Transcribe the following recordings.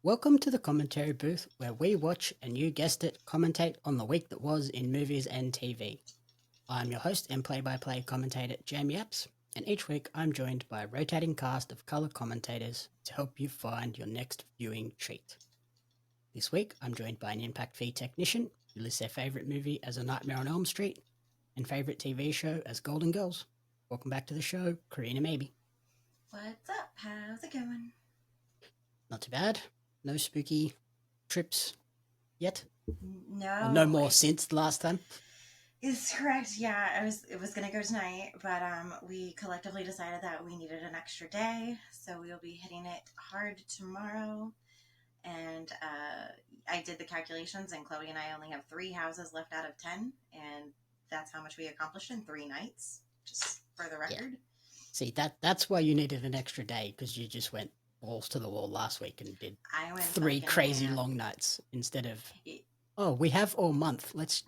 Welcome to the commentary booth where we watch and you guessed it, commentate on the week that was in movies and TV. I'm your host and play-by-play commentator Jamie Apps, and each week I'm joined by a rotating cast of colour commentators to help you find your next viewing treat. This week I'm joined by an impact fee technician who lists their favourite movie as A Nightmare on Elm Street and favourite TV show as Golden Girls. Welcome back to the show, Corrina Mabey. What's up? How's it going? Not too bad. No spooky trips yet? No. Or no more since the last time? It's correct. Yeah, it was gonna go tonight, but we collectively decided that we needed an extra day, so we'll be hitting it hard tomorrow. And I did the calculations, and Chloe and I only have 3 houses left out of 10, and that's how much we accomplished in 3 nights, just for the record. Yeah. See, that's why you needed an extra day, because you just went balls to the wall last week and did 3 crazy long nights instead of, we have all month. Let's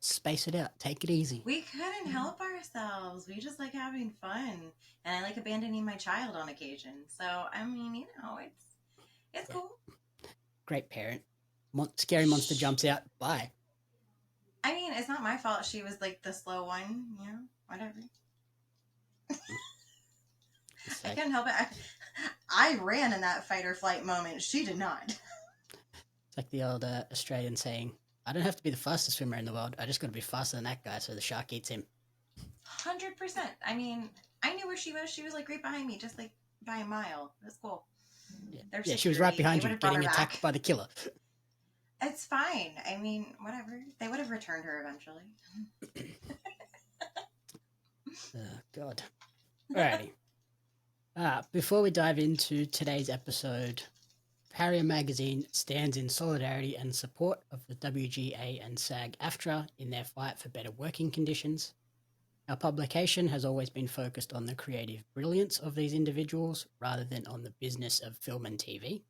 space it out. Take it easy. We couldn't help ourselves. We just like having fun. And I like abandoning my child on occasion. So, I mean, it's cool. Great parent. Scary monster jumps out. Bye. I mean, it's not my fault. She was like the slow one. Whatever. I couldn't help it. I ran in that fight or flight moment. She did not. It's like the old Australian saying, I don't have to be the fastest swimmer in the world. I just got to be faster than that guy so the shark eats him. 100%. I mean, I knew where she was. She was like right behind me, just like by a mile. That's cool. Yeah, she was right behind you, getting attacked by the killer. It's fine. I mean, whatever. They would have returned her eventually. Oh, God. Alrighty. Before we dive into today's episode, Pario magazine stands in solidarity and support of the WGA and SAG-AFTRA in their fight for better working conditions. Our publication has always been focused on the creative brilliance of these individuals rather than on the business of film and TV.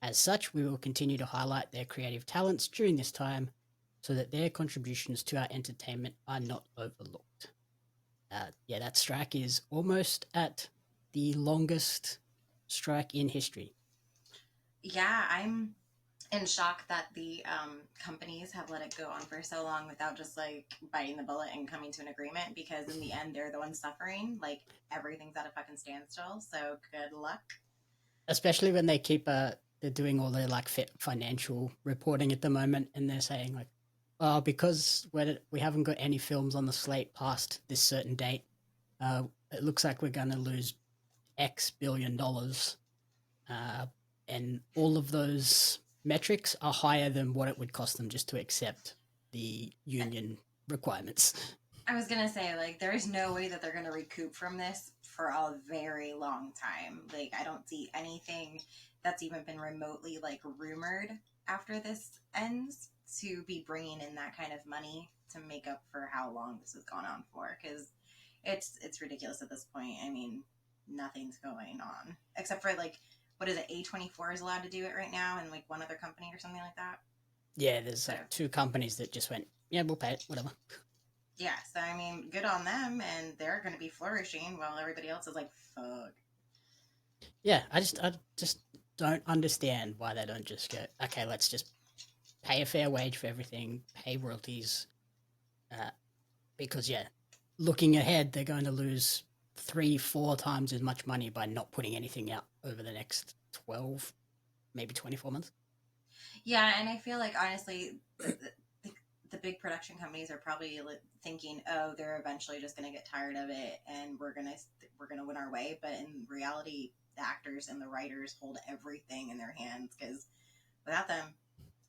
As such, we will continue to highlight their creative talents during this time so that their contributions to our entertainment are not overlooked. That strike is almost at the longest strike in history. Yeah, I'm in shock that the companies have let it go on for so long without just like biting the bullet and coming to an agreement, because in the end they're the ones suffering. Like, everything's at a fucking standstill, so good luck. Especially when they keep they're doing all their like financial reporting at the moment, and they're saying like, because we haven't got any films on the slate past this certain date, it looks like we're going to lose X billion dollars, and all of those metrics are higher than what it would cost them just to accept the union requirements. I was going to say, like, there is no way that they're going to recoup from this for a very long time. Like, I don't see anything that's even been remotely, like, rumored after this ends to be bringing in that kind of money to make up for how long this has gone on for, because it's ridiculous at this point. I mean, nothing's going on except for like, what is it, A24 is allowed to do it right now, and like one other company or something like that. Yeah, there's like 2 companies that just went, yeah, we'll pay it, whatever. Yeah, so I mean, good on them, and they're going to be flourishing while everybody else is like, fuck. Yeah, I just don't understand why they don't just go, okay, let's just pay a fair wage for everything, pay royalties, because looking ahead, they're going to lose 3-4 times as much money by not putting anything out over the next 12, maybe 24 months. Yeah, and I feel like, honestly, the big production companies are probably thinking, oh, they're eventually just going to get tired of it and we're gonna win our way. But in reality, the actors and the writers hold everything in their hands, because without them,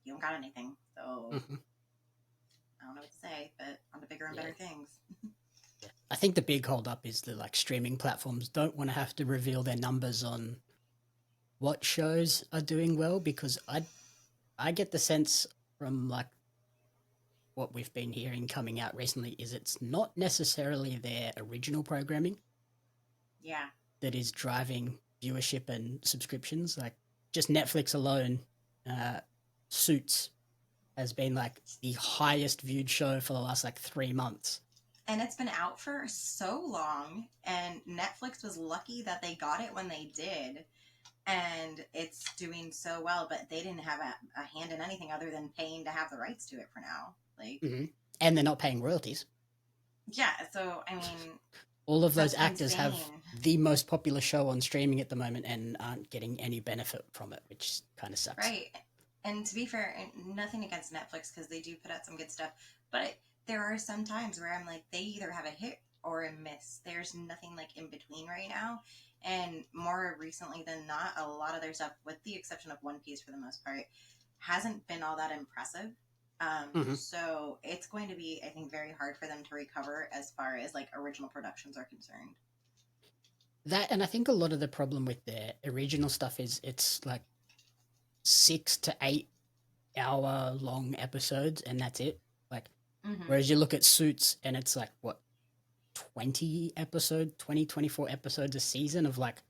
you don't got anything. So I don't know what to say, but on to bigger and better things. I think the big holdup is the like streaming platforms don't want to have to reveal their numbers on what shows are doing well, because I get the sense from like what we've been hearing coming out recently is it's not necessarily their original programming that is driving viewership and subscriptions. Like, just Netflix alone, Suits has been like the highest viewed show for the last like 3 months. And it's been out for so long, and Netflix was lucky that they got it when they did. and it's doing so well, but they didn't have a hand in anything other than paying to have the rights to it for now. Like, and they're not paying royalties. Yeah, so I mean, all of those that's actors have insane. the most popular show on streaming at the moment and aren't getting any benefit from it, which kind of sucks. Right. And to be fair, nothing against Netflix because they do put out some good stuff, but there are some times where I'm like, they either have a hit or a miss. There's nothing like in between right now. And more recently than not, a lot of their stuff, with the exception of One Piece for the most part, hasn't been all that impressive. So it's going to be, I think, very hard for them to recover as far as like original productions are concerned. That, and I think a lot of the problem with their original stuff is it's like 6 to 8 hour long episodes and that's it. Like, whereas you look at Suits and it's like, what, 24 episodes a season of like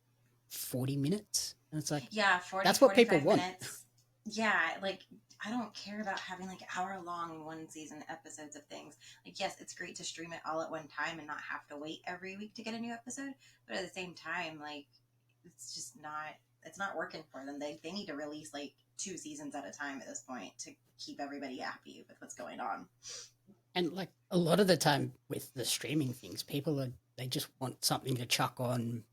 40 minutes? And it's like, yeah, 40, that's what people want. minutes. Yeah, like, I don't care about having like hour-long one-season episodes of things. Like, yes, it's great to stream it all at one time and not have to wait every week to get a new episode, but at the same time, like, it's just not, it's not working for them. They need to release like 2 seasons at a time at this point to keep everybody happy with what's going on. And like a lot of the time with the streaming things, they just want something to chuck on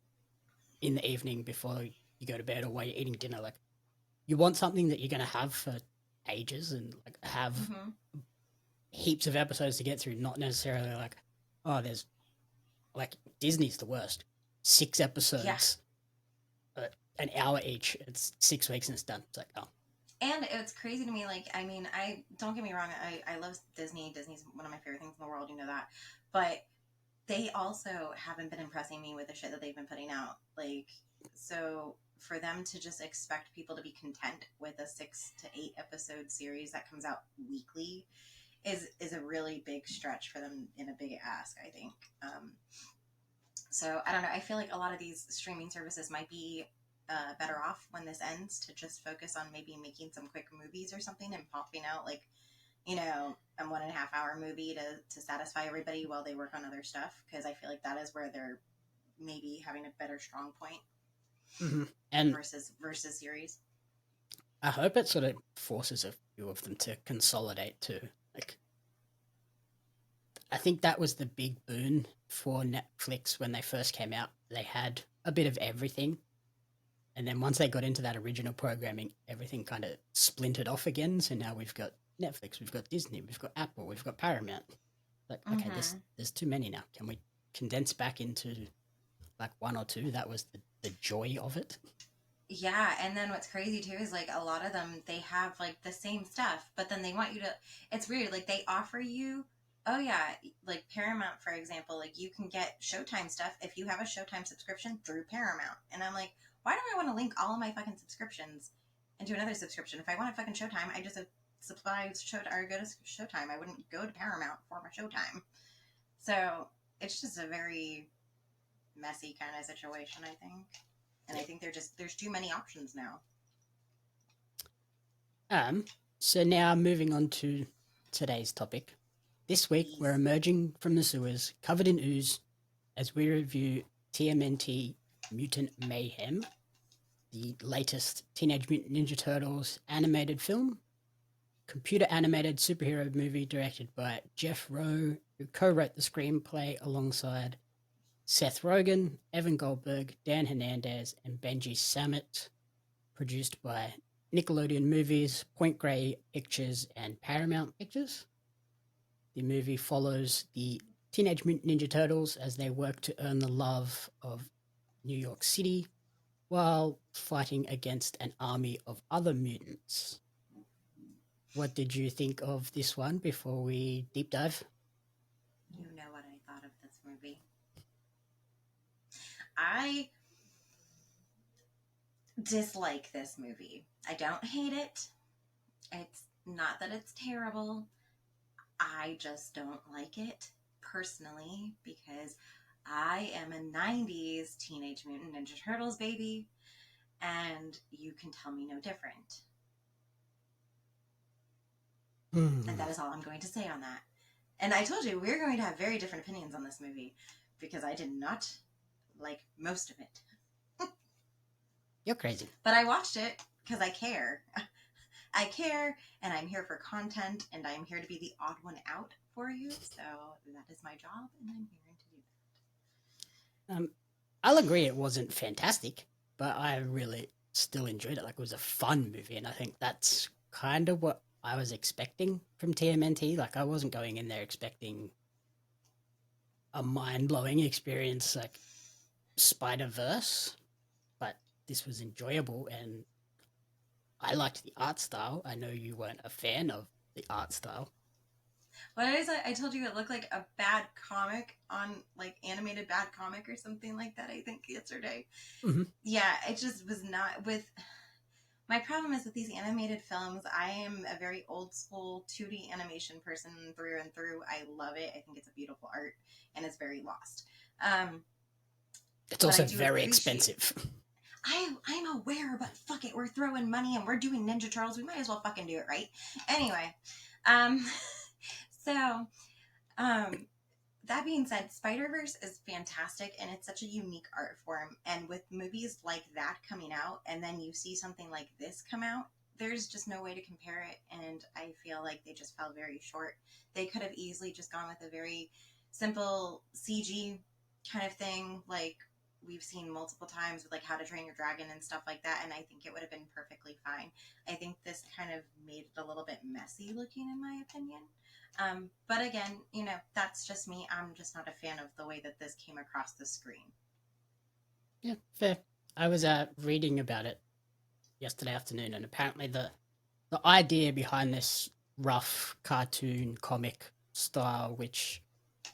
in the evening before you go to bed or while you're eating dinner. Like, you want something that you're going to have for ages and like have heaps of episodes to get through, not necessarily like, oh, there's like Disney's the worst. 6 episodes, an hour each. It's 6 weeks and it's done. It's like, oh. And it's crazy to me, like, I mean, don't get me wrong, I love Disney. Disney's one of my favorite things in the world, you know that. But they also haven't been impressing me with the shit that they've been putting out. Like, so for them to just expect people to be content with a 6 to 8 episode series that comes out weekly is a really big stretch for them, in a big ask, I think. So I don't know. I feel like a lot of these streaming services might be better off when this ends to just focus on maybe making some quick movies or something and popping out like, you know, a 1.5 hour movie to satisfy everybody while they work on other stuff. Because I feel like that is where they're maybe having a better strong point and versus series. I hope it sort of forces a few of them to consolidate too. Like, I think that was the big boon for Netflix when they first came out. They had a bit of everything. And then once they got into that original programming, everything kind of splintered off again. So now we've got Netflix, we've got Disney, we've got Apple, we've got Paramount. Like, okay, there's too many now. Can we condense back into like 1 or 2? That was the joy of it. Yeah, and then what's crazy too is like a lot of them, they have like the same stuff, but then they want you to, it's weird, like they offer you, oh yeah, like Paramount, for example, like you can get Showtime stuff if you have a Showtime subscription through Paramount. And I'm like, why do I want to link all of my fucking subscriptions into another subscription? If I want a fucking Showtime, I just subscribe or go to Showtime. I wouldn't go to Paramount for my Showtime. So it's just a very messy kind of situation, I think. And I think there's too many options now. So now moving on to today's topic. This week we're emerging from the sewers, covered in ooze, as we review TMNT Mutant Mayhem, the latest Teenage Mutant Ninja Turtles animated film, computer animated superhero movie directed by Jeff Rowe, who co-wrote the screenplay alongside Seth Rogen, Evan Goldberg, Dan Hernandez, and Benji Samit, produced by Nickelodeon Movies, Grey Pictures, and Paramount Pictures. The movie follows the Teenage Mutant Ninja Turtles as they work to earn the love of New York City while fighting against an army of other mutants. What did you think of this one before we deep dive? You know what I thought of this movie. I dislike this movie. I don't hate it. It's not that it's terrible. I just don't like it personally because I am a 90s Teenage Mutant Ninja Turtles baby, and you can tell me no different. And that is all I'm going to say on that. And I told you, we're going to have very different opinions on this movie because I did not like most of it. You're crazy. But I watched it because I care. I care, and I'm here for content, and I'm here to be the odd one out for you. So that is my job, and I'm here to do that. I'll agree it wasn't fantastic, but I really still enjoyed it. Like, it was a fun movie, and I think that's kind of what I was expecting from TMNT. Like, I wasn't going in there expecting a mind-blowing experience like Spider-Verse, but this was enjoyable, and I liked the art style. I know you weren't a fan of the art style. What is it? I told you it looked like a bad comic on like animated bad comic or something like that. I think yesterday. Mm-hmm. Yeah, it just was not with. My problem is with these animated films. I am a very old school 2D animation person through and through. I love it. I think it's a beautiful art, and it's very lost. It's also very expensive. I'm aware, but fuck it, we're throwing money and we're doing Ninja Turtles. We might as well fucking do it, right? Anyway, so that being said, Spider-Verse is fantastic, and it's such a unique art form. And with movies like that coming out, and then you see something like this come out, there's just no way to compare it. And I feel like they just fell very short. They could have easily just gone with a very simple CG kind of thing, like we've seen multiple times with like How to Train Your Dragon and stuff like that, and I think it would have been perfectly fine. I think this kind of made it a little bit messy looking, in my opinion. But again, that's just me. I'm just not a fan of the way that this came across the screen. Yeah, fair. I was reading about it yesterday afternoon, and apparently the idea behind this rough cartoon comic style, which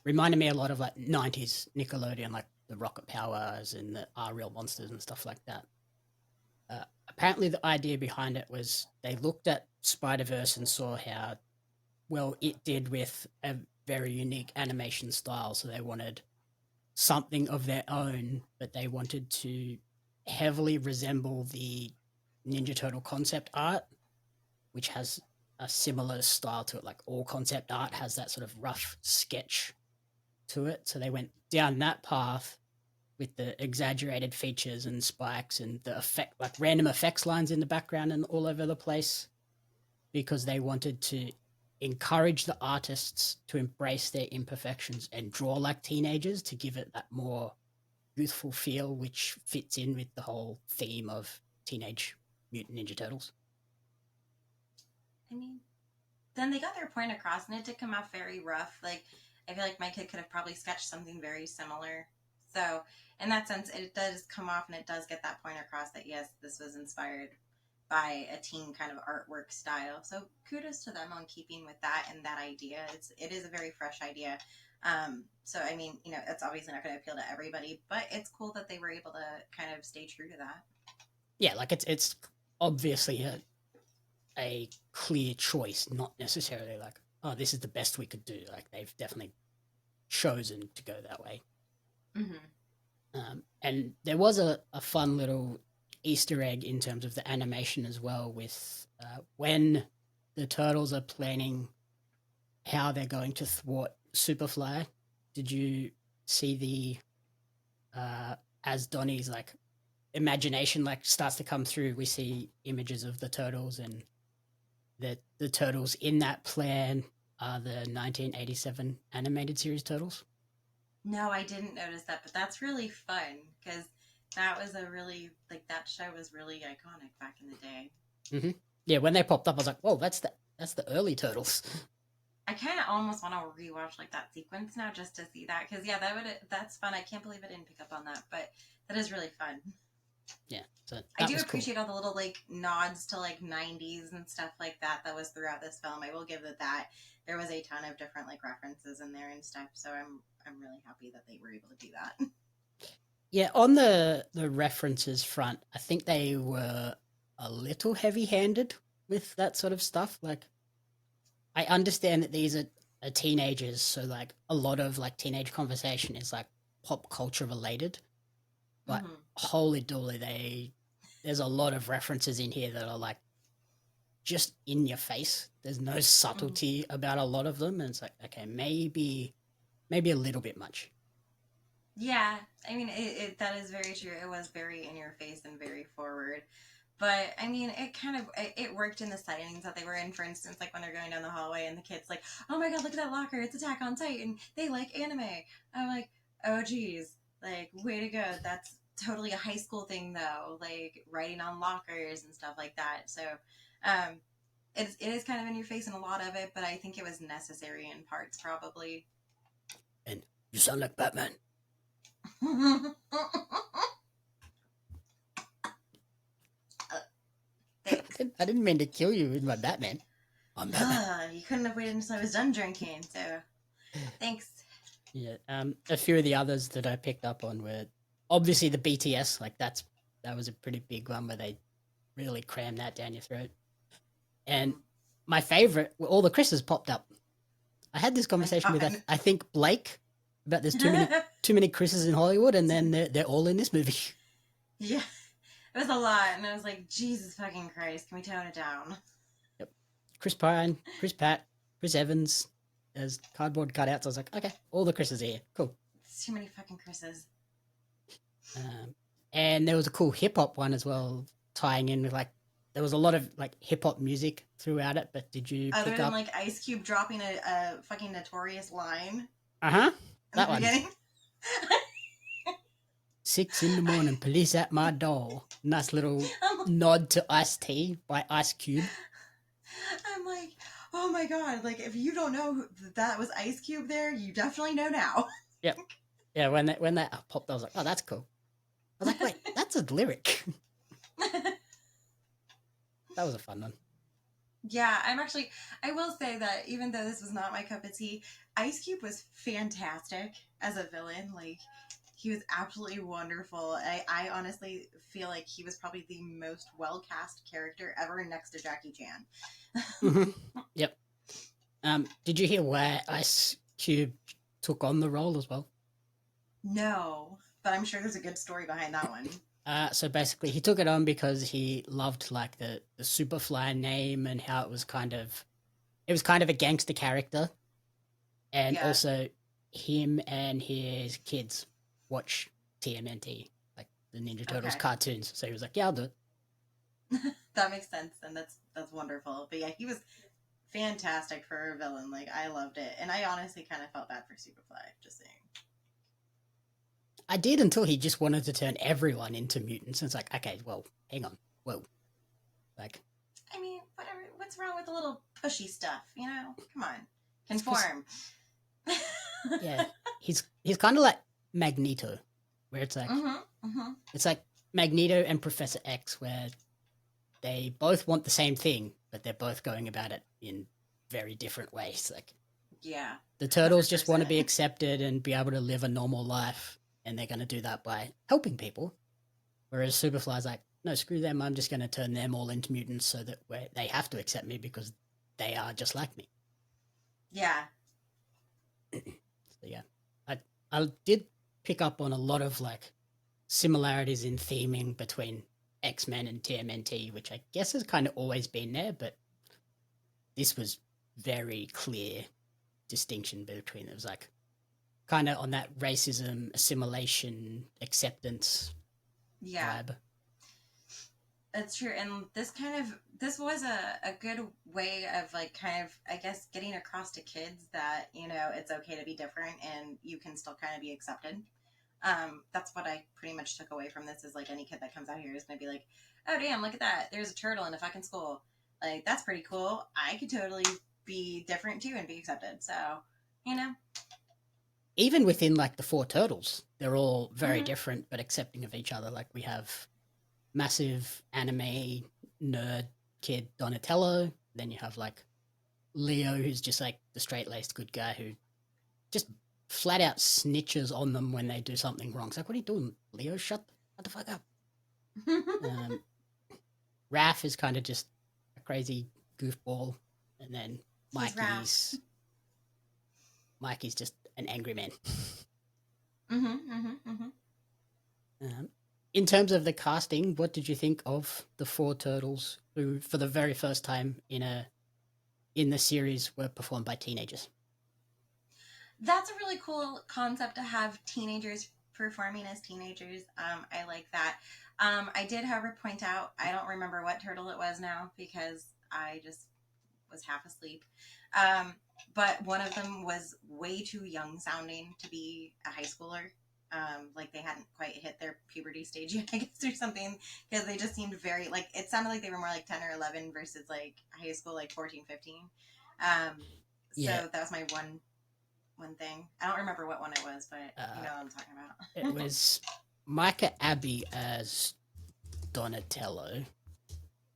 reminded me a lot of like 90s Nickelodeon, like the Rocket Powers and the Are Real Monsters and stuff like that. Apparently the idea behind it was they looked at Spider-Verse and saw how well it did with a very unique animation style, so they wanted something of their own, but they wanted to heavily resemble the Ninja Turtle concept art, which has a similar style to it. Like all concept art has that sort of rough sketch to it. So they went down that path with the exaggerated features and spikes and the effect, like random effects lines in the background and all over the place, because they wanted to encourage the artists to embrace their imperfections and draw like teenagers to give it that more youthful feel, which fits in with the whole theme of Teenage Mutant Ninja Turtles. I mean, then they got their point across, and it did come off very rough. Like, I feel like my kid could have probably sketched something very similar. So, in that sense, it does come off, and it does get that point across that, yes, this was inspired by a teen kind of artwork style. So kudos to them on keeping with that and that idea. It is a very fresh idea. So I mean, it's obviously not going to appeal to everybody, but it's cool that they were able to kind of stay true to that. Yeah, like it's obviously a clear choice, not necessarily like, oh, this is the best we could do. Like they've definitely chosen to go that way. Mm-hmm. And there was a fun little Easter egg in terms of the animation as well, with when the turtles are planning how they're going to thwart Superfly. Did you see as Donnie's like imagination like starts to come through, we see images of the turtles, and the turtles in that plan are the 1987 animated series Turtles. No, I didn't notice that, but that's really fun because that was a really, like, that show was really iconic back in the day. Mm-hmm. Yeah, when they popped up, I was like, whoa, that's the early Turtles. I kind of almost want to rewatch like that sequence now just to see that, because yeah, that's fun. I can't believe I didn't pick up on that, but that is really fun. Yeah, so I do appreciate all the little like nods to like 90s and stuff like that was throughout this film. I will give it that. There was a ton of different like references in there and stuff, so I'm really happy that they were able to do that. Yeah, on the references front, I think they were a little heavy-handed with that sort of stuff. Like, I understand that these are teenagers, so like a lot of like teenage conversation is like pop culture related, but holy dooly, there's a lot of references in here that are like just in your face. There's no subtlety about a lot of them, and it's like, okay, maybe a little bit much. Yeah, I mean, that is very true. It was very in your face and very forward. But I mean, it worked in the settings that they were in. For instance, like when they're going down the hallway and the kid's like, "Oh my god, look at that locker! It's Attack on Titan. They like anime." I'm like, "Oh geez, like way to go." That's totally a high school thing though, like writing on lockers and stuff like that. So, um, it is kind of in your face in a lot of it, but I think it was necessary in parts probably. And you sound like Batman. Thanks. I didn't mean to kill you with my Batman. I'm Batman. You couldn't have waited until I was done drinking, so thanks. Yeah. A few of the others that I picked up on were obviously the BTS. Like that was a pretty big one where they really crammed that down your throat. And my favorite were all the Chris's popped up. I had this conversation with I think Blake about there's too many Chris's in Hollywood, and then they're all in this movie. Yeah, it was a lot, and I was like, Jesus fucking Christ, can we tone it down? Yep. Chris Pine, Chris Pratt, Chris Evans as cardboard cutouts. I was like, okay, all the Chris's are here. Cool. It's too many fucking Chris's. And there was a cool hip hop one as well, tying in with like there was a lot of like hip hop music throughout it. But did you other pick than up like Ice Cube dropping a fucking notorious line? That one. 6 a.m, police at my door. Nice little nod to Ice-T by Ice Cube. I'm like, oh my god! Like if you don't know that was Ice Cube there, you definitely know now. Yep. Yeah. When that popped, I was like, oh, that's cool. I was like, wait, that's a lyric. That was a fun one. Yeah, I will say that even though this was not my cup of tea, Ice Cube was fantastic as a villain. Like, he was absolutely wonderful. I honestly feel like he was probably the most well cast character ever next to Jackie Chan. Yep. Did you hear where Ice Cube took on the role as well? No, but I'm sure there's a good story behind that one. So basically, he took it on because he loved like the Superfly name and how it was kind of a gangster character, and Yeah. also him and his kids watch TMNT, like the Ninja Turtles Okay. cartoons. So he was like, "Yeah, I'll do it." That makes sense, and that's wonderful. But yeah, he was fantastic for a villain. Like I loved it, and I honestly kind of felt bad for Superfly. Just saying. I did until he just wanted to turn everyone into mutants. And it's like, okay, well, hang on, whoa, like. I mean, whatever. What's wrong with the little pushy stuff? You know, come on, conform. Yeah, he's kind of like Magneto, where it's like it's like Magneto and Professor X, where they both want the same thing, but they're both going about it in very different ways. Like, yeah, the turtles 100%. just want to be accepted and be able to live a normal life, and they're going to do that by helping people. Whereas Superfly's like, no, screw them. I'm just going to turn them all into mutants so that they have to accept me because they are just like me. Yeah. So yeah, I did pick up on a lot of like similarities in theming between X-Men and TMNT, which I guess has kind of always been there, but this was very clear distinction between it was like kind of on that racism, assimilation, acceptance vibe. That's true, and this was a good way of like kind of I guess getting across to kids that it's okay to be different and you can still kind of be accepted. That's what I pretty much took away from this is like any kid that comes out here is gonna be like, oh damn, look at that, there's a turtle in a fucking school, like that's pretty cool. I could totally be different too and be accepted. So even within like the four turtles, they're all very different but accepting of each other. Like we have massive anime nerd kid Donatello. Then you have like Leo, who's just like the straight-laced good guy who just flat out snitches on them when they do something wrong. It's like, what are you doing, Leo? Shut the fuck up. Raph is kind of just a crazy goofball, and then Mikey's just an angry man. In terms of the casting, what did you think of the four turtles who, for the very first time in the series, were performed by teenagers? That's a really cool concept to have teenagers performing as teenagers. I like that. I did, however, point out, I don't remember what turtle it was now because I just was half asleep. Um, but one of them was way too young sounding to be a high schooler. Like they hadn't quite hit their puberty stage yet, I guess, or something, because they just seemed very, like, it sounded like they were more like 10 or 11 versus like high school, like 14, 15. So Yeah, that was my one thing. I don't remember what one it was, but you uh, know what I'm talking it about. was Micah Abbey as Donatello,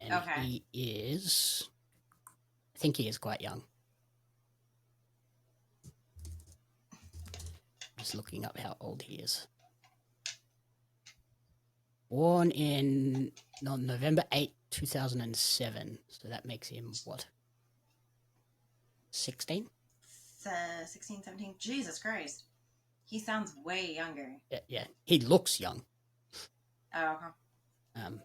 and Okay. he is, I think he is quite young. Just looking up how old he is. Born in November 8th, 2007. So that makes him what? 16? 16, 17. Jesus Christ. He sounds way younger. Yeah. He looks young. Oh, okay.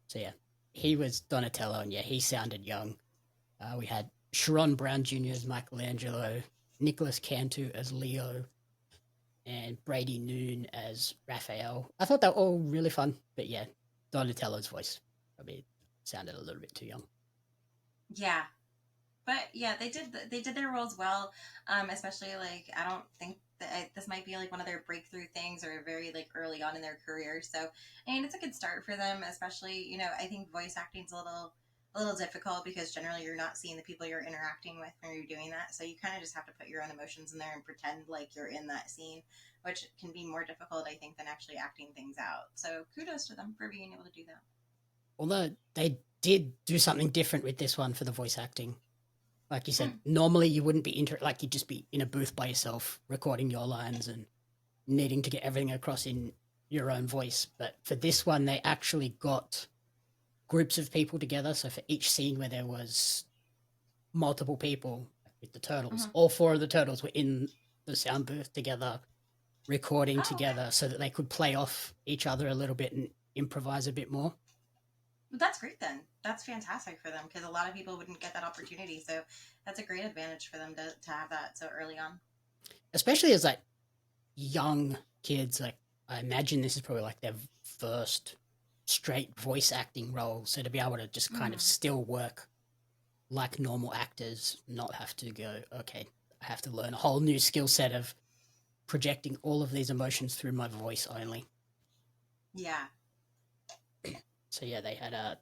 So yeah, he was Donatello, and yeah, he sounded young. We had Sharon Brown Jr. as Michelangelo, Nicholas Cantu as Leo, and Brady Noon as Raphael. I thought they were all really fun, but yeah, Donatello's voice probably sounded a little bit too young. Yeah. But yeah, they did their roles well. Especially, like, I don't think that this might be like one of their breakthrough things or very like early on in their career. So I mean, it's a good start for them. Especially, I think voice acting's a little difficult because generally you're not seeing the people you're interacting with when you're doing that. So you kind of just have to put your own emotions in there and pretend like you're in that scene, which can be more difficult, I think, than actually acting things out. So kudos to them for being able to do that. Although they did do something different with this one for the voice acting. Like you said, Hmm. normally you wouldn't be like you'd just be in a booth by yourself recording your lines and needing to get everything across in your own voice. But for this one, they actually got groups of people together. So for each scene where there was multiple people like with the turtles, Hmm. all four of the turtles were in the sound booth together, recording Oh, okay. together so that they could play off each other a little bit and improvise a bit more. That's great then. That's fantastic for them because a lot of people wouldn't get that opportunity. So that's a great advantage for them to have that so early on. Especially as like young kids, like I imagine this is probably like their first straight voice acting role. So to be able to just kind of Hmm. still work like normal actors, not have to go, okay, I have to learn a whole new skill set of projecting all of these emotions through my voice only. Yeah, So yeah, they had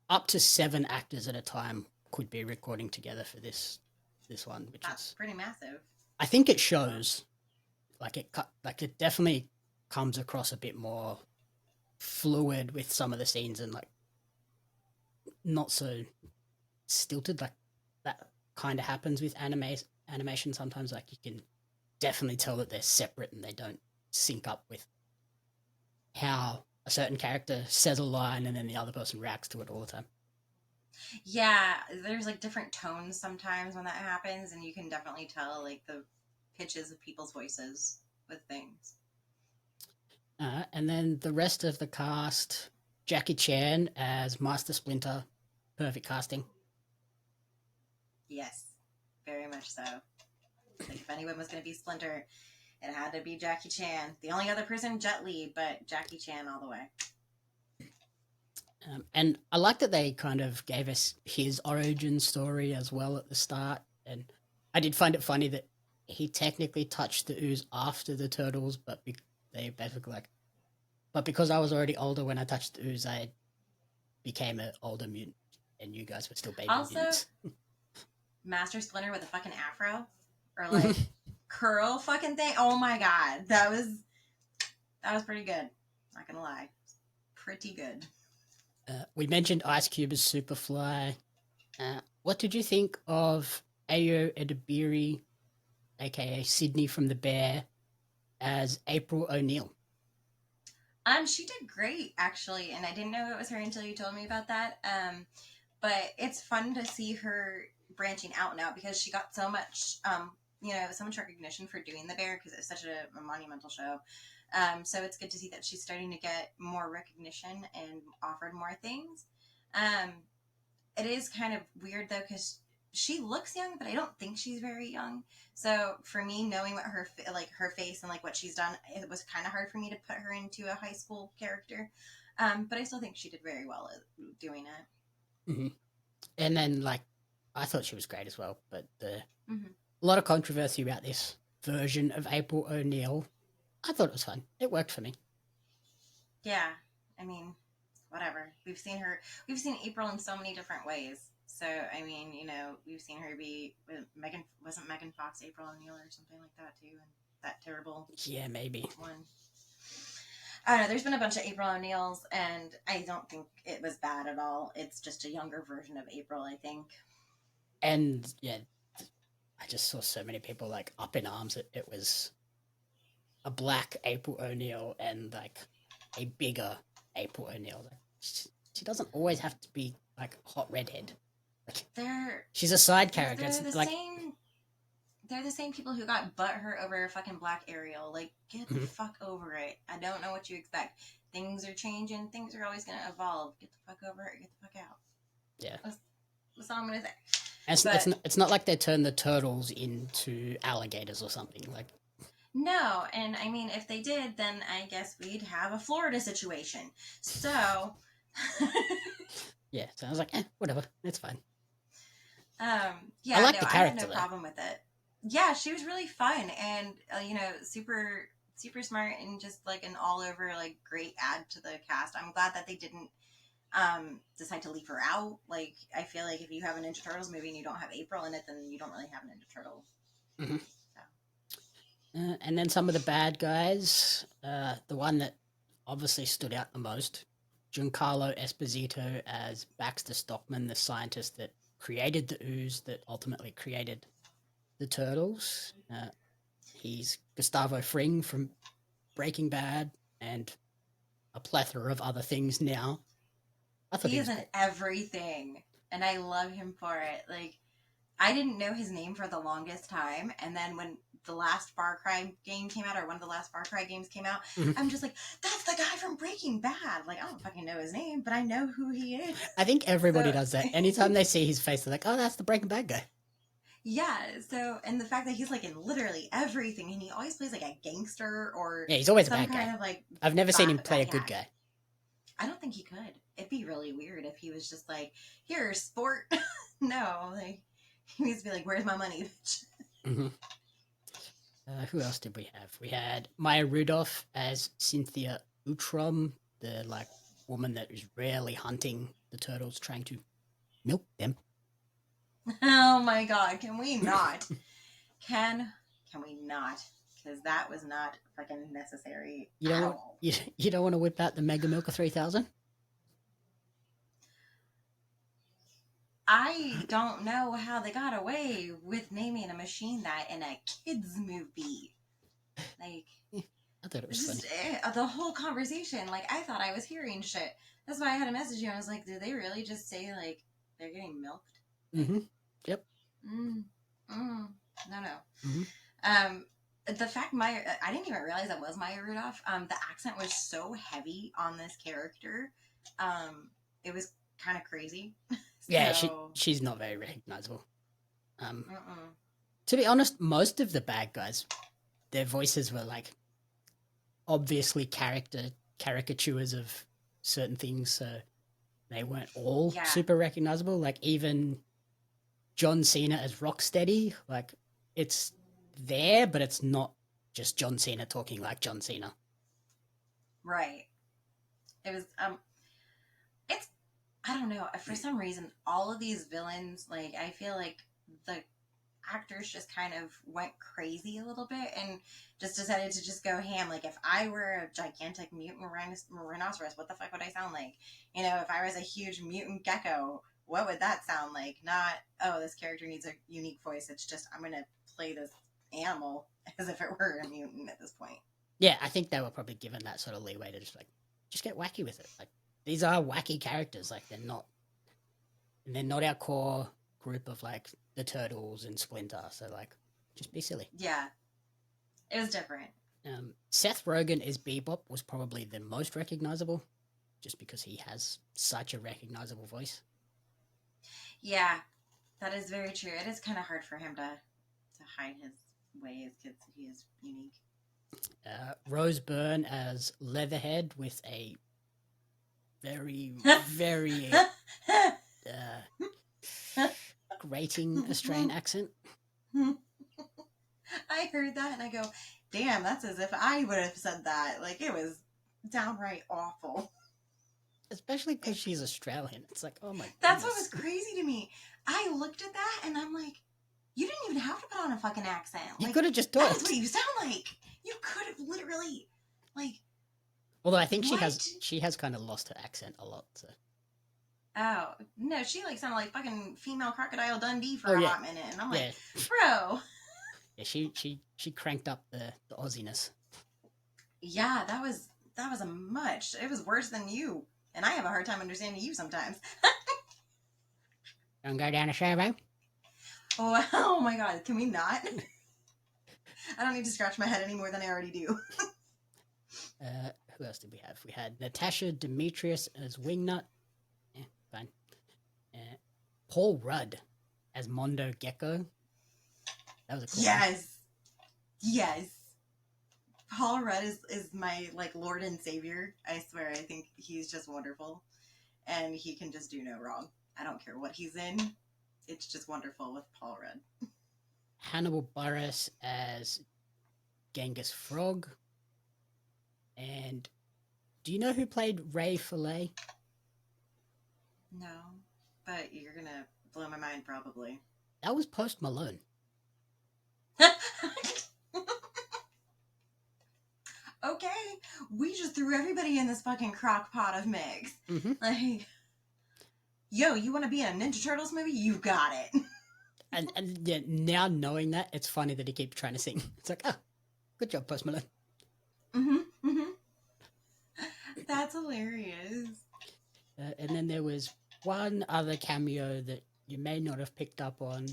up to 7 actors at a time could be recording together for this one, which that's is, pretty massive. I think it shows, like it definitely comes across a bit more fluid with some of the scenes and like not so stilted. Like that kind of happens with animation sometimes. Like you can definitely tell that they're separate and they don't sync up with how a certain character says a line and then the other person reacts to it all the time. Yeah, there's like different tones sometimes when that happens, and you can definitely tell like the pitches of people's voices with things. And then the rest of the cast, Jackie Chan as Master Splinter, perfect casting. Yes, very much so. Like if anyone was going to be Splinter, it had to be Jackie Chan. The only other person, Jet Li, but Jackie Chan all the way. And I like that they kind of gave us his origin story as well at the start. And I did find it funny that he technically touched the ooze after the turtles, but they basically like, but because I was already older when I touched the ooze, I became an older mutant, and you guys were still baby Also, mutants. Master Splinter with a fucking afro or like curl fucking thing. Oh my god, that was pretty good. Not gonna lie, pretty good. We mentioned Ice Cube as Superfly. What did you think of Ayo Edebiri, aka Sydney from The Bear, as April O'Neil? She did great actually, and I didn't know it was her until you told me about that. But it's fun to see her branching out now because she got so much recognition for doing the bear because it's such a monumental show. So it's good to see that she's starting to get more recognition and offered more things. Um, it is kind of weird though because she looks young, but I don't think she's very young. So for me, knowing what her her face and like what she's done, it was kind of hard for me to put her into a high school character. But I still think she did very well at doing it. Mm-hmm. And then, like, I thought she was great as well, but Mm-hmm. a lot of controversy about this version of April O'Neil. I thought it was fun. It worked for me. Yeah, I mean, whatever. We've seen April in so many different ways. So, I mean, you know, we've seen her be wasn't Megan Fox April O'Neil or something like that too, and that terrible maybe one. I don't know. There's been a bunch of April O'Neils, and I don't think it was bad at all. It's just a younger version of April, I think. And yeah, I just saw so many people like up in arms that it was a black April O'Neil and like a bigger April O'Neil. Like, she doesn't always have to be like hot redhead. Like, she's a side character. They're the same people who got butthurt over fucking Black Ariel. Like, get the fuck over it. I don't know what you expect. Things are changing. Things are always going to evolve. Get the fuck over it. Get the fuck out. Yeah. That's all I'm going to say. It's not like they turned the turtles into alligators or something. Like, no, and I mean, if they did, then I guess we'd have a Florida situation. So... yeah, so I was like, whatever. It's fine. Yeah, I like the character, I had no problem with it. Yeah, she was really fun and you know, super smart and just like an all over like great add to the cast. I'm glad that they didn't decide to leave her out. Like, I feel like if you have a Ninja Turtles movie and you don't have April in it, then you don't really have a Ninja Turtle. Mm-hmm. So. And then some of the bad guys. The one that obviously stood out the most, Giancarlo Esposito as Baxter Stockman, the scientist that created the ooze that ultimately created the Turtles. He's Gustavo Fring from Breaking Bad and a plethora of other things now. I thought he is in everything, and I love him for it. Like, I didn't know his name for the longest time, and then when the last Far Cry game came out, or one of the last Far Cry games came out, I'm just like, that's the guy from Breaking Bad. Like, I don't fucking know his name, but I know who he is. I think everybody does that. Anytime they see his face, they're like, oh, that's the Breaking Bad guy. Yeah, so, and the fact that he's like in literally everything, and he always plays like a gangster or he's always a some bad guy. Of, like, I've never seen him play a good guy. I don't think he could. It'd be really weird if he was just like, here, sport. No, like, he needs to be like, where's my money, bitch? Mm-hmm. Who else did we have? We had Maya Rudolph as Cynthia Utrom, the like woman that is rarely hunting the turtles, trying to milk them. Oh my god, can we not? Can we not? Because that was not fucking necessary at all. You don't want to whip out the Mega Milker 3000? I don't know how they got away with naming a machine that in a kids movie. Like, I thought it was funny. The whole conversation, like, I thought I was hearing shit. That's why I had to message you. I was like, did they really just say, like, they're getting milked? Mm-hmm. Yep. No. Mm-hmm. The fact I didn't even realize that was Maya Rudolph. The accent was so heavy on this character. It was kind of crazy. Yeah, she's not very recognizable. To be honest, most of the bad guys, their voices were like obviously caricatures of certain things, so they weren't all super recognizable. Like even John Cena as Rocksteady, like it's there, but it's not just John Cena talking like John Cena. Right. It was it's, I don't know, for some reason all of these villains, like, I feel like the actors just kind of went crazy a little bit and just decided to just go ham. Like, if I were a gigantic mutant rhinoceros, what the fuck would I sound like? You know, if I was a huge mutant gecko, what would that sound like? Not, oh, this character needs a unique voice. It's just, I'm going to play this animal as if it were a mutant at this point. Yeah, I think they were probably given that sort of leeway to just get wacky with it. Like, these are wacky characters. Like, they're not our core group of like the Turtles and Splinter. So like, just be silly. Yeah, it was different. Seth Rogen as Bebop was probably the most recognizable, just because he has such a recognizable voice. Yeah, That is very true. It is kind of hard for him to hide his ways because he is unique. Rose Byrne as Leatherhead with a very, very grating Australian accent. I heard that and I go, damn, that's as if I would have said that. Like, it was downright awful. Especially because she's Australian. It's like, oh my god. That's what was crazy to me. I looked at that and I'm like, you didn't even have to put on a fucking accent. You Like, could have just talked. That's what you sound like. You could have literally, like. Although I think she has kind of lost her accent a lot. So. Oh no, she like sounded like fucking female Crocodile Dundee for a hot minute, and I'm like, bro. Yeah, she cranked up the Aussiness. Yeah, that was a much. It was worse than you, and I have a hard time understanding you sometimes. Don't go down a survey. Oh my god, can we not? I don't need to scratch my head any more than I already do. Who else did we have? We had Natasha Demetrius as Wingnut. Fine. Paul Rudd as Mondo Gecko. That was a cool one. Yes. Paul Rudd is my like Lord and Savior. I swear, I think he's just wonderful, and he can just do no wrong. I don't care what he's in. It's just wonderful with Paul Rudd. Hannibal Buress as Genghis Frog. And do you know who played Ray Fillet? No, but you're gonna blow my mind probably. That was Post Malone. Okay, we just threw everybody in this fucking crock pot of mix. Mm-hmm. Like, yo, you want to be in a Ninja Turtles movie? You got it. And yeah, now knowing that, it's funny that he keeps trying to sing. It's like, oh, good job, Post Malone. That's hilarious. And then there was one other cameo that you may not have picked up on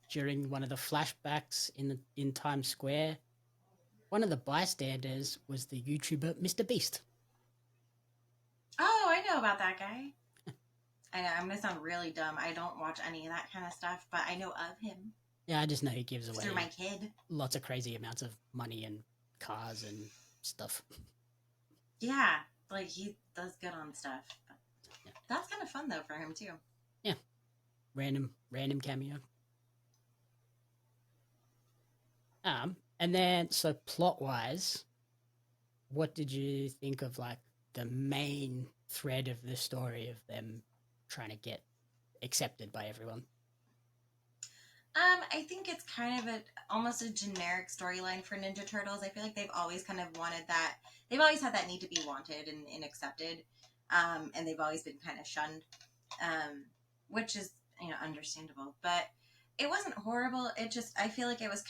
during one of the flashbacks in Times Square. One of the bystanders was the YouTuber Mr. Beast. Oh, I know about that guy. I know, I'm going to sound really dumb. I don't watch any of that kind of stuff, but I know of him. Yeah, I just know he gives away through my kid. Lots of crazy amounts of money and cars and stuff. Yeah, like he does good on stuff. But yeah. That's kind of fun though for him too. Yeah. Random cameo. And then, so plot-wise, what did you think of, like, the main thread of the story of them trying to get accepted by everyone? I think it's kind of almost a generic storyline for Ninja Turtles. I feel like they've always kind of wanted that. They've always had that need to be wanted and accepted. And they've always been kind of shunned, which is, understandable. But it wasn't horrible. I feel like it was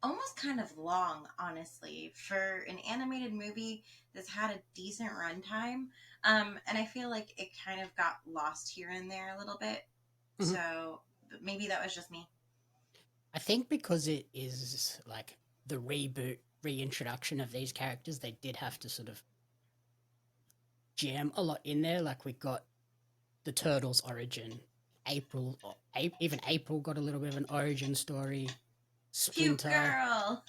almost kind of long, honestly, for an animated movie that's had a decent runtime. And I feel like it kind of got lost here and there a little bit. Mm-hmm. So maybe that was just me. I think because it is like the reintroduction of these characters, they did have to sort of jam a lot in there. Like we got the Turtles' origin. Even April got a little bit of an origin story. Splinter. Cute girl.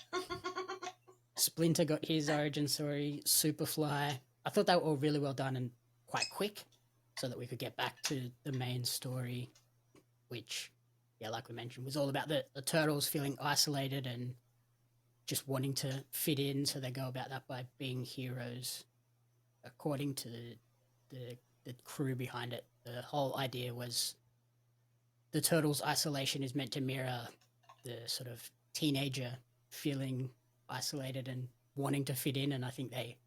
Splinter got his origin story. Superfly. I thought they were all really well done and quite quick so that we could get back to the main story, which, yeah, like we mentioned, was all about the Turtles feeling isolated and just wanting to fit in, so they go about that by being heroes. According to the crew behind it, the whole idea was the Turtles' isolation is meant to mirror the sort of teenager feeling isolated and wanting to fit in, and I think they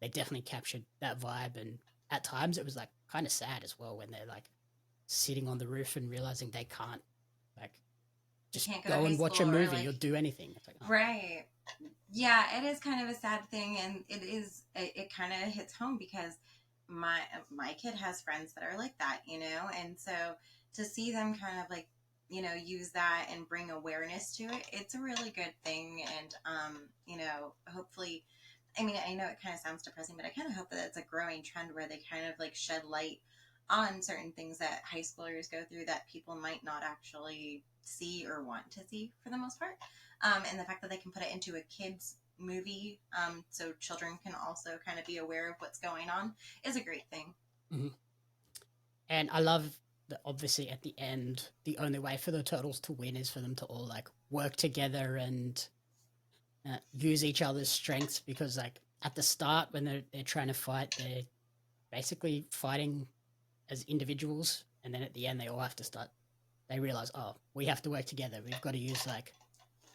definitely captured that vibe. And at times it was like kind of sad as well when they're like sitting on the roof and realizing they can't like just go and watch a movie or do anything. It's like, oh. Right. Yeah, it is kind of a sad thing, and it kind of hits home because my kid has friends that are like that, and so to see them kind of like, use that and bring awareness to it, it's a really good thing. And, hopefully, I mean, I know it kind of sounds depressing, but I kind of hope that it's a growing trend where they kind of like shed light on certain things that high schoolers go through that people might not actually see or want to see for the most part. And the fact that they can put it into a kid's movie, so children can also kind of be aware of what's going on, is a great thing. Mm-hmm. And I love that obviously at the end, the only way for the turtles to win is for them to all like work together and use each other's strengths, because like at the start when they're trying to fight, they're basically fighting as individuals, and then at the end they all have to start, they realize, oh, we have to work together, we've got to use like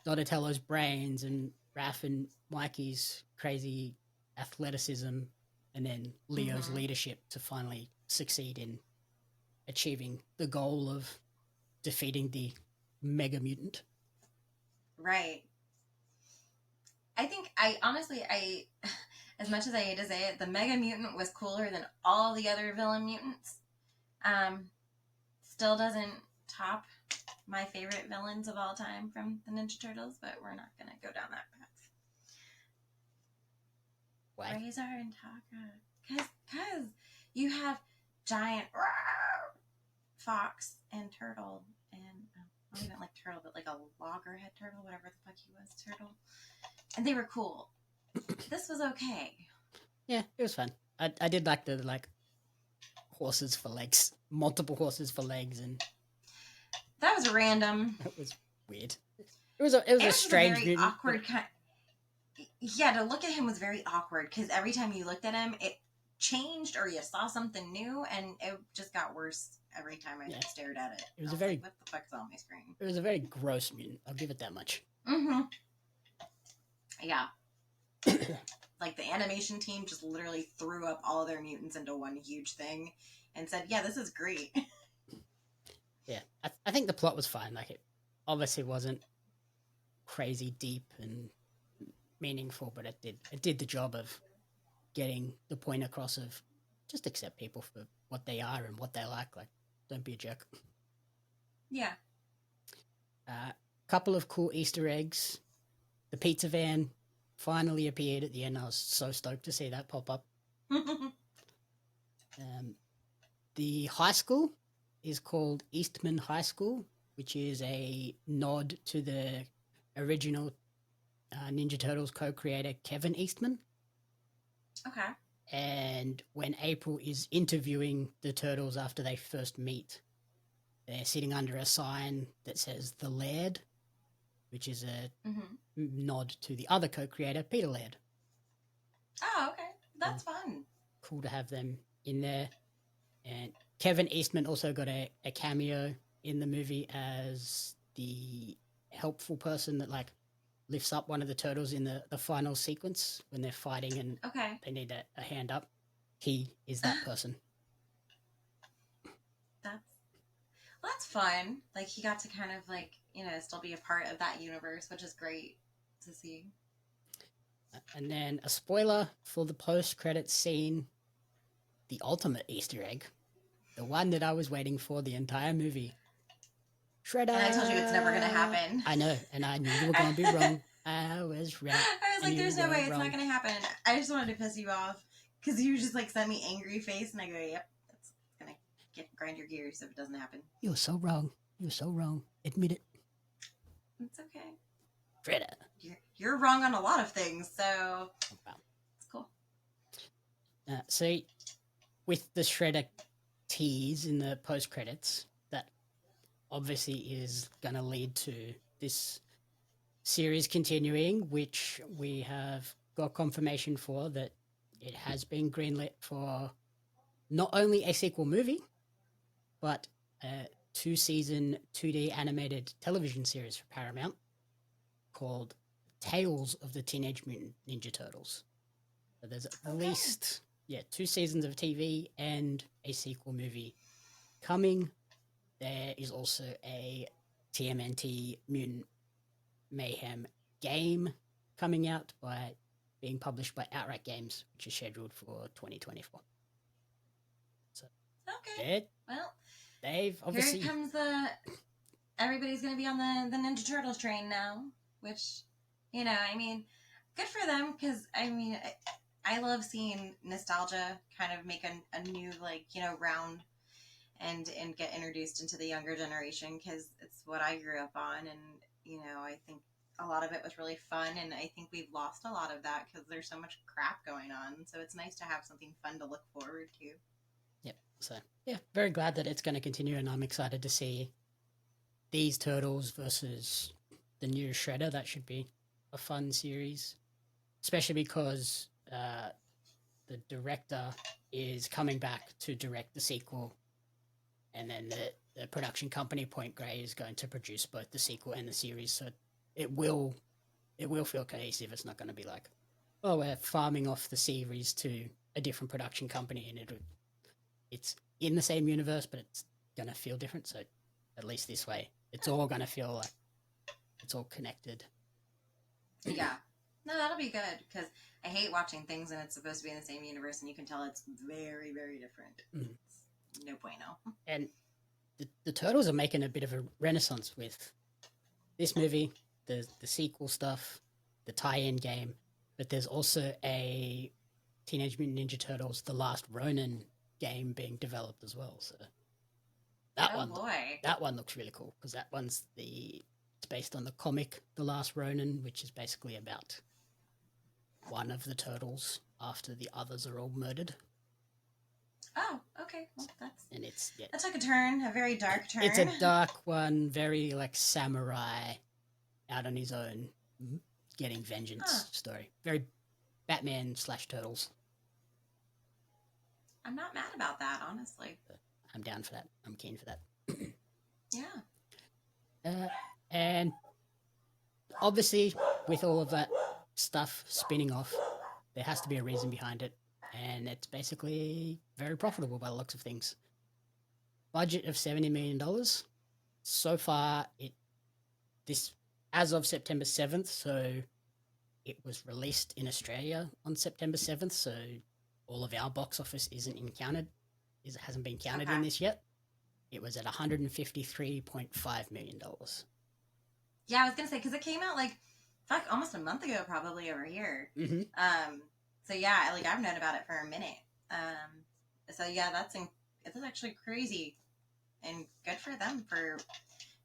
Donatello's brains and Raph and Mikey's crazy athleticism, and then Leo's leadership to finally succeed in achieving the goal of defeating the mega mutant. Right. I think I honestly, as much as I hate to say it, the mega mutant was cooler than all the other villain mutants. Still doesn't top my favorite villains of all time from the Ninja Turtles, but we're not going to go down that path. Why? Razor and Taka. Because you have giant fox and turtle, and not even like turtle, but like a loggerhead turtle, whatever the fuck he was, turtle. And they were cool. This was okay. Yeah, it was fun. I did like the like horses for legs, multiple horses for legs, and that was random. it was weird. It was a strange, very awkward kind. Yeah, to look at him was very awkward because every time you looked at him, it changed or you saw something new, and it just got worse every time I stared at it. It was a very like, what the fuck is on my screen? It was a very gross mutant. I'll give it that much. Mm-hmm. Yeah. Like the animation team just literally threw up all of their mutants into one huge thing and said, "Yeah, this is great." Yeah, I think the plot was fine. Like, it obviously wasn't crazy deep and meaningful, but it did the job of getting the point across of just accept people for what they are and what they like. Like, don't be a jerk. Yeah. Couple of cool Easter eggs. The pizza van finally appeared at the end. I was so stoked to see that pop up. The high school is called Eastman High School, which is a nod to the original Ninja Turtles co-creator Kevin Eastman. Okay. And when April is interviewing the Turtles after they first meet, they're sitting under a sign that says The Laird, which is a nod to the other co-creator, Peter Laird. Oh, okay. That's fun. Cool to have them in there. And Kevin Eastman also got a cameo in the movie as the helpful person that like lifts up one of the turtles in the final sequence when they're fighting and they need a hand up. He is that person. That's fun. Like, he got to kind of like, still be a part of that universe, which is great to see. And then a spoiler for the post-credits scene, the ultimate Easter egg, the one that I was waiting for the entire movie. Shredder! And I told you it's never going to happen. I know, and I knew you were going to be wrong. I was right. I was like, there's no way it's not going to happen. I just wanted to piss you off because you just like sent me angry face, and I go, yep, that's going to grind your gears if it doesn't happen. You were so wrong. You were so wrong. Admit it. It's okay. Shredder. You're wrong on a lot of things, so it's cool. So with the Shredder tease in the post credits, that obviously is going to lead to this series continuing, which we have got confirmation for that it has been greenlit for not only a sequel movie, but a 2-season 2D animated television series for Paramount called Tales of the Teenage Mutant Ninja Turtles. So there's at least 2 seasons of TV and a sequel movie coming. There is also a TMNT Mutant Mayhem game coming out being published by Outright Games, which is scheduled for 2024. So well, they've obviously here comes everybody's going to be on the Ninja Turtles train now, which I mean, good for them because I mean I love seeing nostalgia kind of make a new round and get introduced into the younger generation, because it's what I grew up on. And I think a lot of it was really fun, and I think we've lost a lot of that because there's so much crap going on. So it's nice to have something fun to look forward to. Yep. So yeah, very glad that it's going to continue, and I'm excited to see these turtles versus the new Shredder. That should be a fun series, especially because the director is coming back to direct the sequel, and then the production company Point Grey is going to produce both the sequel and the series. So it will feel cohesive. It's not going to be like, oh, we're farming off the series to a different production company, and it's in the same universe, but it's going to feel different. So at least this way, it's all going to feel like it's all connected. Yeah. No, that'll be good, because I hate watching things and it's supposed to be in the same universe and you can tell it's very, very different. It's no bueno. And the Turtles are making a bit of a renaissance with this movie, the sequel stuff, the tie-in game, but there's also a Teenage Mutant Ninja Turtles: The Last Ronin game being developed as well. So that one looks really cool, because it's based on the comic The Last Ronin, which is basically about one of the turtles after the others are all murdered. Oh, okay. Well, that took a very dark turn. It's a dark one, very like samurai, out on his own, getting vengeance story. Very Batman/Turtles. I'm not mad about that, honestly. I'm down for that. I'm keen for that. Yeah. And obviously, with all of that stuff spinning off, there has to be a reason behind it, and it's basically very profitable by the looks of things. Budget of $70 million. So far, as of September 7th, so it was released in Australia on September 7th, so all of our box office hasn't been counted in this yet. It was at $153.5 million. Yeah, I was going to say, because it came out almost a month ago, probably, over here. Mm-hmm. So yeah, I've known about it for a minute. So yeah, that's actually crazy, and good for them for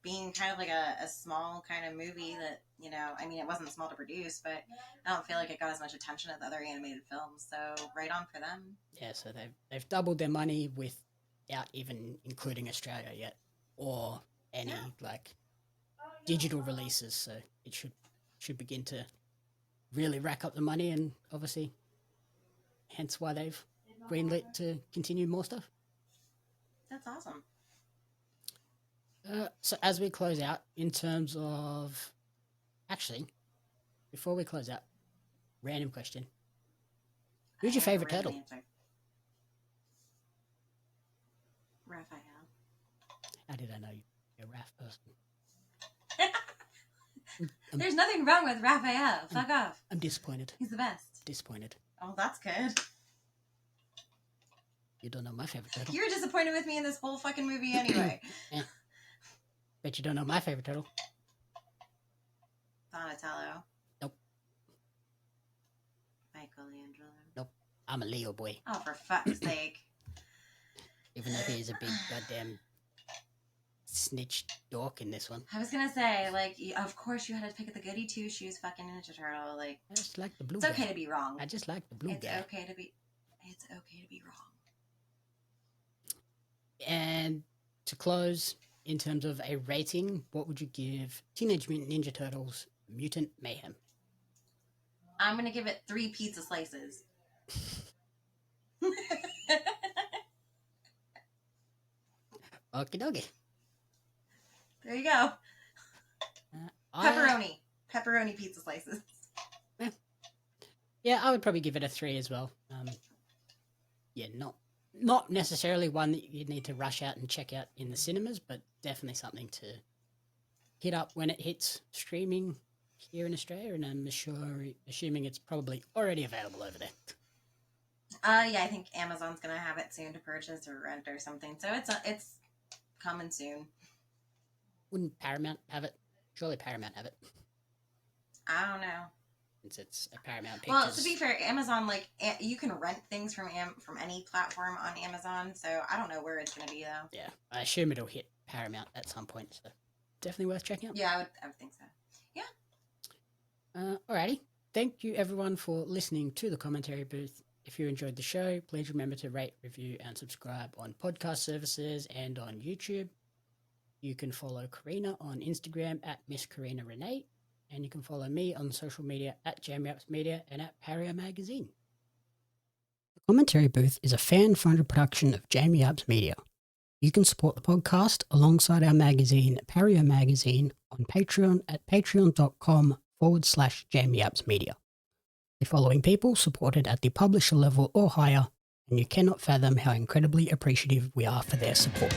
being kind of like a small kind of movie that, it wasn't small to produce, but I don't feel like it got as much attention as other animated films. So right on for them. Yeah, so they've doubled their money without even including Australia yet, or any digital releases. So it should begin to really rack up the money, and obviously, hence why they've greenlit to continue more stuff. That's awesome. So as we close out, in terms of... Actually, before we close out, random question. Who's your favourite turtle? Raphael. How did I know you're a Raph person? There's nothing wrong with Raphael. Fuck off. I'm disappointed. He's the best. Disappointed. Oh, that's good. You don't know my favourite turtle. You were disappointed with me in this whole fucking movie anyway. Yeah. Bet you don't know my favourite turtle. Donatello. Nope. Michelangelo. Nope. I'm a Leo boy. Oh, for fuck's sake. Even though he is a big goddamn snitch dork in this one. I was gonna say, of course you had to pick the goody two-shoes fucking Ninja Turtle. I just like the blue It's guy. okay to be wrong. I just like the blue guy. It's okay to be wrong. And to close, in terms of a rating, what would you give Teenage Mutant Ninja Turtles Mutant Mayhem? I'm gonna give it 3 pizza slices. Okie dokie. There you go. Pepperoni pizza slices. Yeah, I would probably give it a 3 as well. Yeah, not necessarily one that you need to rush out and check out in the cinemas, but definitely something to hit up when it hits streaming here in Australia, and I'm assuming it's probably already available over there. Yeah, I think Amazon's gonna have it soon to purchase or rent or something, so it's coming soon. Wouldn't Paramount have it? Surely Paramount have it. I don't know. since it's a Paramount Pictures. Well, to be fair, Amazon, like, you can rent things from any platform on Amazon, so I don't know where it's going to be, though. Yeah, I assume it'll hit Paramount at some point, so definitely worth checking out. Yeah, I would think so. Yeah. Alrighty. Thank you, everyone, for listening to the commentary booth. If you enjoyed the show, please remember to rate, review, and subscribe on podcast services and on YouTube. You can follow Corrina on Instagram at Miss Corrina Renee, and you can follow me on social media at JamieUps Media and at Pario Magazine. The Commentary Booth is a fan-funded production of JamieUps Media. You can support the podcast alongside our magazine, Pario Magazine, on Patreon at patreon.com/JamieUps Media. The following people supported at the publisher level or higher, and you cannot fathom how incredibly appreciative we are for their support.